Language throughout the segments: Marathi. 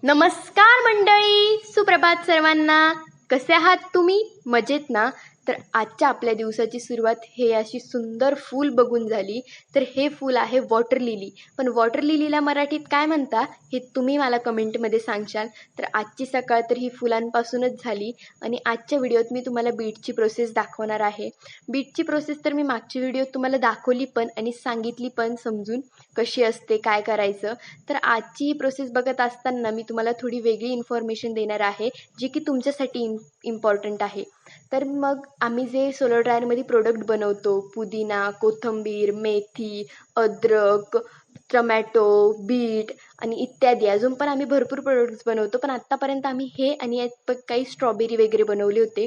नमस्कार मंडळी, सुप्रभात सर्वांना. कसे आहात तुम्ही? मजेत ना? तर आजच्या आपल्या दिवसाची सुरुवात हे अशी सुंदर फूल बघून झाली. तर हे फूल आहे वॉटर लिली. पण वॉटर लिलीला मराठीत काय म्हणता हे तुम्ही मला कमेंटमध्ये सांगशाल. तर आजची सकाळ तर ही फुलांपासूनच झाली आणि आजच्या व्हिडिओत मी तुम्हाला बीटची प्रोसेस दाखवणार आहे. बीटची प्रोसेस तर मी मागच्या व्हिडिओत तुम्हाला दाखवली पण आणि सांगितली पण समजून कशी असते, काय करायचं. तर आजची ही प्रोसेस बघत असताना मी तुम्हाला थोडी वेगळी इन्फॉर्मेशन देणार आहे, जी की तुमच्यासाठी इम्पॉर्टंट आहे. तर मग आम्ही जे सोलर ड्रायरमध्ये प्रोडक्ट बनवतो, पुदिना, कोथिंबीर, मेथी, अद्रक, टोमॅटो, बीट आणि इत्यादी अजून पण आम्ही भरपूर प्रोडक्ट्स बनवतो. पण आत्तापर्यंत आम्ही हे आणि यात पण काही स्ट्रॉबेरी वगैरे बनवले होते.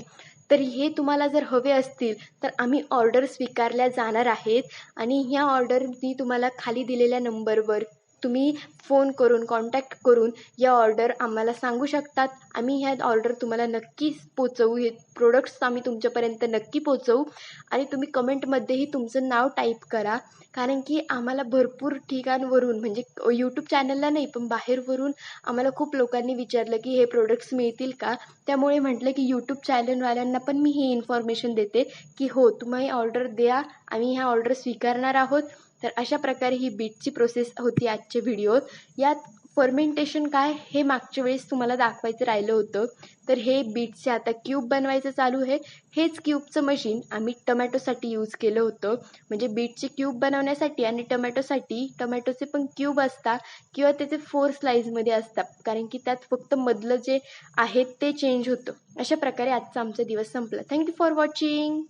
तर हे तुम्हाला जर हवे असतील तर आम्ही ऑर्डर स्वीकारल्या जाणार आहेत आणि ह्या ऑर्डर मी तुम्हाला खाली दिलेल्या नंबरवर तुम्ही फोन करून कॉन्टॅक्ट करून या ऑर्डर आम्हाला सांगू शकतात. आम्ही ह्या ऑर्डर तुम्हाला नक्कीच पोचवू. हे प्रोडक्ट्स आम्ही तुमच्यापर्यंत नक्की पोचवू आणि तुम्ही कमेंटमध्येही तुमचं नाव टाईप करा. कारण की आम्हाला भरपूर ठिकाणवरून म्हणजे यूट्यूब चॅनलला नाही पण बाहेरवरून आम्हाला खूप लोकांनी विचारलं की हे प्रोडक्ट्स मिळतील का? त्यामुळे म्हटलं की यूट्यूब चॅनलवाल्यांना पण मी ही इन्फॉर्मेशन देते की हो, तुम्ही ऑर्डर द्या, आम्ही ह्या ऑर्डर स्वीकारणार आहोत. तर अशा प्रकारे ही बीटची प्रोसेस होती आजच्या व्हिडिओत. यात फर्मेंटेशन काय हे मागच्या वेळेस तुम्हाला दाखवायचं राहिलं होतं. तर हे बीटचे आता क्यूब बनवायचं चालू आहे. हेच क्यूबचं मशीन आम्ही टोमॅटोसाठी यूज केलं होतं. म्हणजे बीटचे क्यूब बनवण्यासाठी आणि टोमॅटोसाठी टोमॅटोचे पण क्यूब असतात किंवा त्याचे 4 स्लाईजमध्ये असतात. कारण की त्यात फक्त मधलं जे आहे ते चेंज होतं. अशा प्रकारे आजचा आमचा दिवस संपला. Thank you for watching.